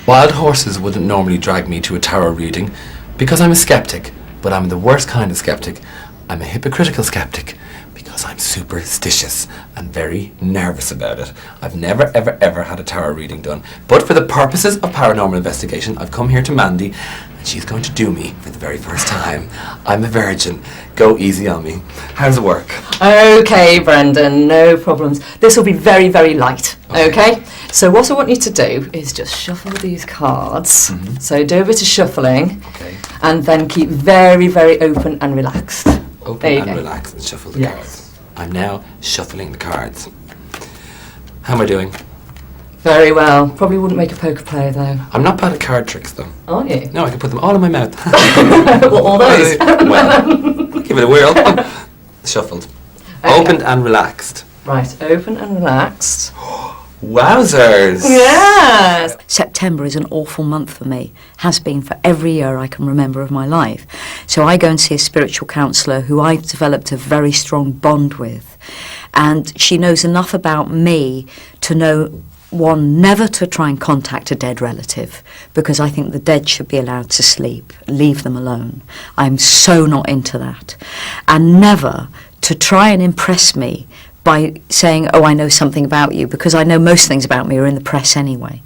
Wild horses wouldn't normally drag me to a tarot reading because I'm a skeptic, but I'm the worst kind of skeptic. I'm a hypocritical skeptic because I'm superstitious and very nervous about it. I've never ever had a tarot reading done, but for the purposes of paranormal investigation, I've come here to Mandy and she's going to do me for the very first time. I'm a virgin. Go easy on me. How does it work? Okay, Brendan, no problems. This will be very, very light, okay? So what I want you to do is just shuffle these cards. So do a bit of shuffling, and then keep very, very open and relaxed. Open and relax and shuffle the cards. I'm now shuffling the cards. How am I doing? Very well. Probably wouldn't make a poker player, though. I'm not bad at card tricks, though. Aren't you? No, I can put them all in my mouth. Well, all those. Well, give it a whirl. Shuffled. Okay. Opened and relaxed. Right, open and relaxed. Wowzers! Yes! September is an awful month for me, has been for every year I can remember of my life. So I go and see a spiritual counsellor who I've developed a very strong bond with. And she knows enough about me to know, one, never to try and contact a dead relative, because I think the dead should be allowed to sleep. Leave them alone. I'm so not into that. And never to try and impress me by saying, oh, I know something about you, because I know most things about me are in the press anyway.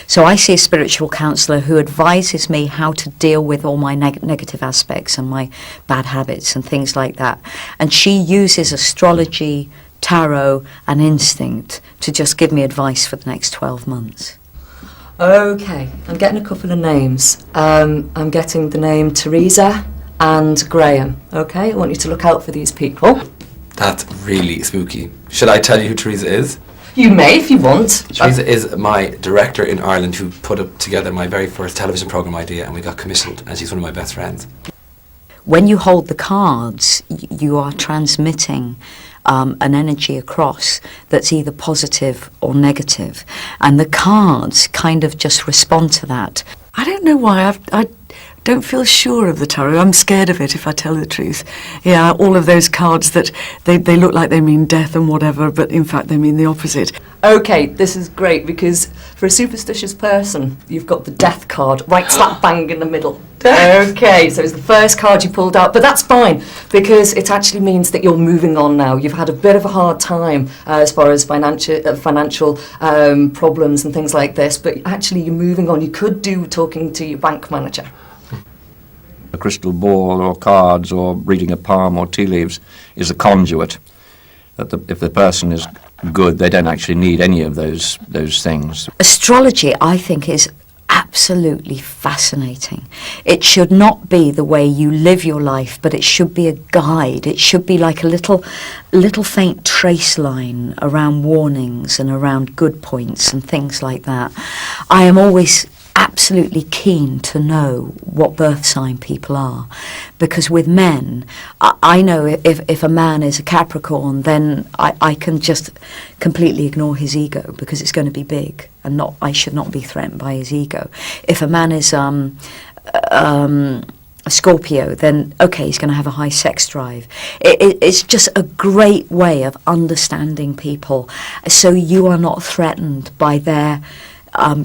So I see a spiritual counsellor who advises me how to deal with all my negative aspects and my bad habits and things like that. And she uses astrology, tarot and instinct to just give me advice for the next 12 months. Okay, I'm getting a couple of names. I'm getting the name Teresa and Graham. Okay, I want you to look out for these people. That's really spooky. Should I tell you who Teresa is? You may if you want. Teresa is my director in Ireland who put up together my very first television programme idea, and we got commissioned, and she's one of my best friends. When you hold the cards, you are transmitting an energy across that's either positive or negative, and the cards kind of just respond to that. I don't know why. I don't feel sure of the tarot. I'm scared of it, if I tell the truth. Yeah, all of those cards that they look like they mean death and whatever, but in fact they mean the opposite. Okay, this is great, because for a superstitious person, you've got the death card right slap bang in the middle. Okay, so it's the first card you pulled out, but that's fine, because it actually means that you're moving on now. You've had a bit of a hard time as far as financial problems and things like this, but actually you're moving on. You could do talking to your bank manager. A crystal ball or cards or reading a palm or tea leaves is a conduit. That if the person is good, they don't actually need any of those things. Astrology, I think, is absolutely fascinating. It should not be the way you live your life, but it should be a guide. It should be like a little faint trace line around warnings and around good points and things like that. I am always absolutely keen to know what birth sign people are, because with men, I know if a man is a Capricorn, then I can just completely ignore his ego, because it's going to be big, and I should not be threatened by his ego. If a man is a Scorpio, then okay, he's going to have a high sex drive. It's just a great way of understanding people, so you are not threatened by their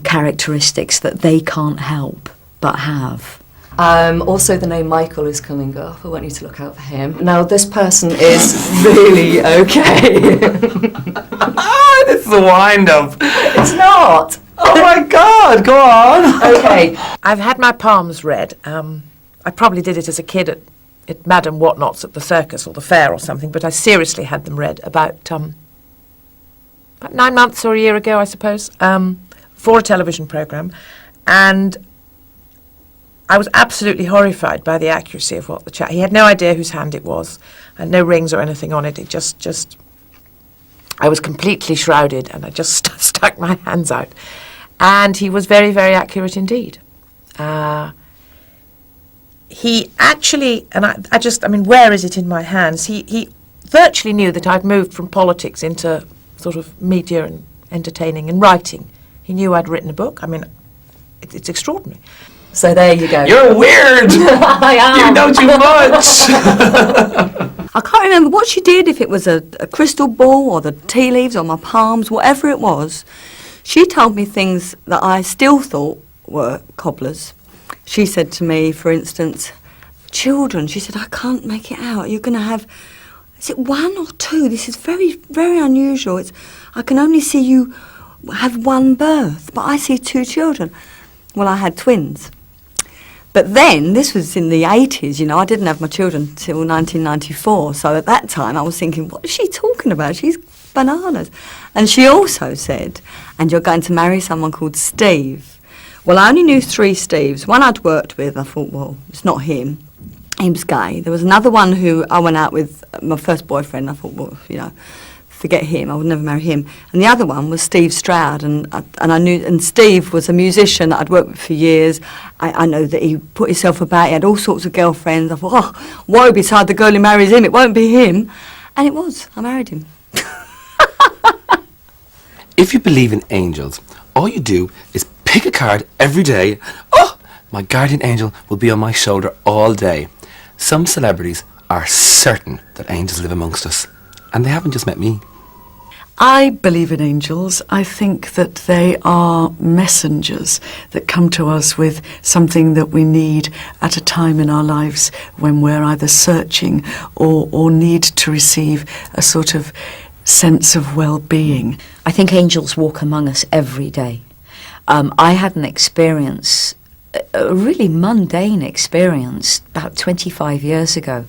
characteristics that they can't help but have. Also, the name Michael is coming up. I want you to look out for him. Now, this person is really okay. This is a wind-up. It's not. Oh my God, go on. Okay. I've had my palms read. I probably did it as a kid at Madame Whatnots at the circus or the fair or something, but I seriously had them read about 9 months or a year ago, I suppose, for a television programme, and I was absolutely horrified by the accuracy of what he had no idea whose hand it was, and no rings or anything on it. It just I was completely shrouded, and I just stuck my hands out, and he was very, very accurate indeed. He actually, and I mean, where is it in my hands? He virtually knew that I'd moved from politics into sort of media and entertaining and writing. He knew I'd written a book. I mean, it's extraordinary. So there you go. You're weird. I am. You know too much. I can't remember what she did, if it was a crystal ball or the tea leaves or my palms, whatever it was. She told me things that I still thought were cobblers. She said to me, for instance, children, she said, I can't make it out. You're going to have, is it 1 or 2? This is very, very unusual. I can only see you have 1 birth, but I see 2 children. Well, I had twins. But then, this was in the 80s, you know, I didn't have my children till 1994. So at that time, I was thinking, what is she talking about? She's bananas. And she also said, and you're going to marry someone called Steve. Well, I only knew 3 Steves. One I'd worked with, I thought, well, it's not him. He was gay. There was another one who I went out with, my first boyfriend. I thought, well, you know, forget him. I would never marry him. And the other one was Steve Stroud, and I knew. And Steve was a musician that I'd worked with for years. I know that he put himself about. He had all sorts of girlfriends. I thought, oh, woe beside the girl who marries him. It won't be him. And it was. I married him. If you believe in angels, all you do is pick a card every day. Oh, my guardian angel will be on my shoulder all day. Some celebrities are certain that angels live amongst us, and they haven't just met me. I believe in angels. I think that they are messengers that come to us with something that we need at a time in our lives when we're either searching or need to receive a sort of sense of well-being. I think angels walk among us every day. I had an experience, a really mundane experience, about 25 years ago,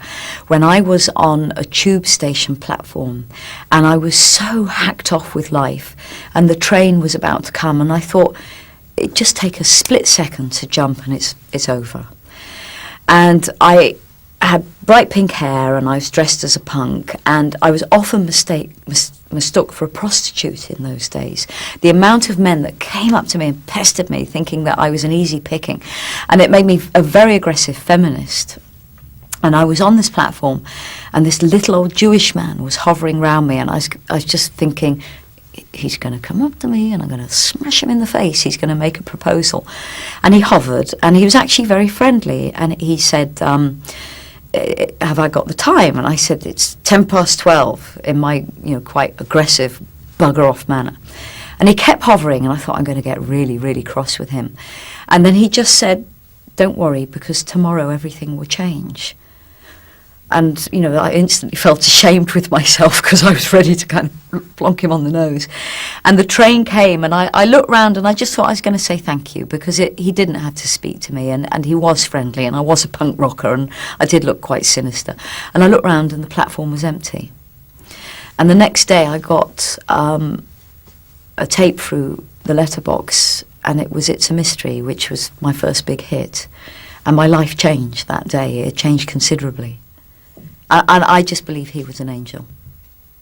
when I was on a tube station platform and I was so hacked off with life and the train was about to come, and I thought it'd just take a split second to jump and it's over. And I had bright pink hair and I was dressed as a punk, and I was often mistook for a prostitute in those days. The amount of men that came up to me and pestered me thinking that I was an easy picking, and it made me a very aggressive feminist. And I was on this platform and this little old Jewish man was hovering around me, and I was just thinking, he's going to come up to me and I'm going to smash him in the face. He's going to make a proposal. And he hovered, and he was actually very friendly, and he said, have I got the time? And I said, it's 12:10 in my, quite aggressive bugger off manner. And he kept hovering, and I thought, I'm going to get really, really cross with him. And then he just said, don't worry, because tomorrow everything will change. And, I instantly felt ashamed with myself because I was ready to kind of plonk him on the nose. And the train came, and I looked round, and I just thought I was going to say thank you, because he didn't have to speak to me, and he was friendly, and I was a punk rocker, and I did look quite sinister. And I looked round, and the platform was empty. And the next day I got a tape through the letterbox, and it was It's a Mystery, which was my first big hit. And my life changed that day. It changed considerably. And I just believe he was an angel.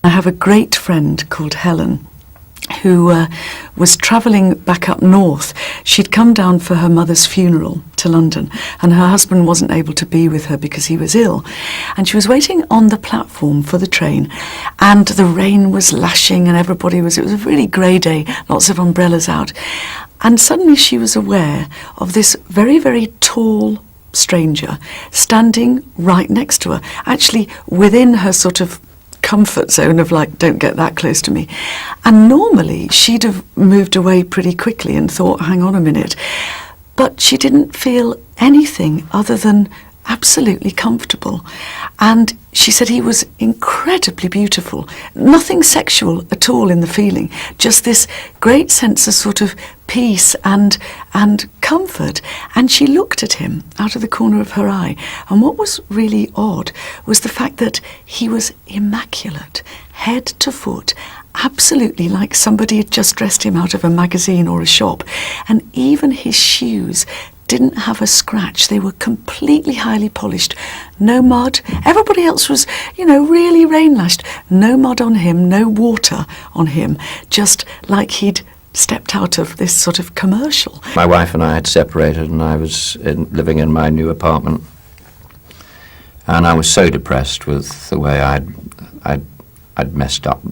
I have a great friend called Helen who was travelling back up north. She'd come down for her mother's funeral to London, and her husband wasn't able to be with her because he was ill. And she was waiting on the platform for the train, and the rain was lashing and it was a really grey day, lots of umbrellas out. And suddenly she was aware of this very, very tall stranger standing right next to her, actually within her sort of comfort zone of like, don't get that close to me. And normally she'd have moved away pretty quickly and thought, hang on a minute. But she didn't feel anything other than absolutely comfortable. And she said he was incredibly beautiful. Nothing sexual at all in the feeling, just this great sense of sort of peace and comfort. And she looked at him out of the corner of her eye. And what was really odd was the fact that he was immaculate, head to foot, absolutely like somebody had just dressed him out of a magazine or a shop. And even his shoes didn't have a scratch. They were completely highly polished. No mud. Everybody else was, really rain-lashed. No mud on him, no water on him, just like he'd stepped out of this sort of commercial. My wife and I had separated, and I was living in my new apartment. And I was so depressed with the way I'd messed up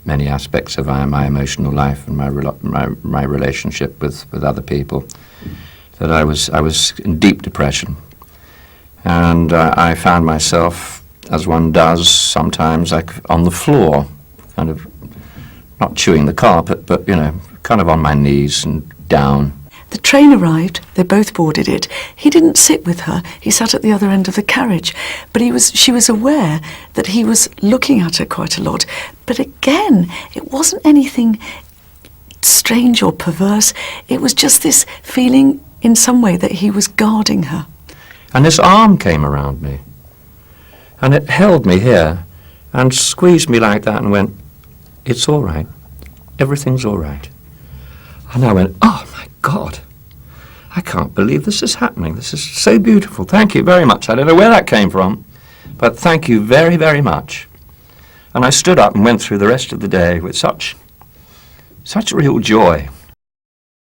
many aspects of my emotional life and my relationship with other people, that I was in deep depression. And I found myself, as one does sometimes, like on the floor, not chewing the carpet, but, kind of on my knees and down. The train arrived, they both boarded it. He didn't sit with her, he sat at the other end of the carriage, but she was aware that he was looking at her quite a lot. But again, it wasn't anything strange or perverse, it was just this feeling in some way that he was guarding her. And this arm came around me, and it held me here, and squeezed me like that and went, "It's all right. Everything's all right." And I went, "Oh my God, I can't believe this is happening. This is so beautiful. Thank you very much." I don't know where that came from, but thank you very, very much. And I stood up and went through the rest of the day with such real joy.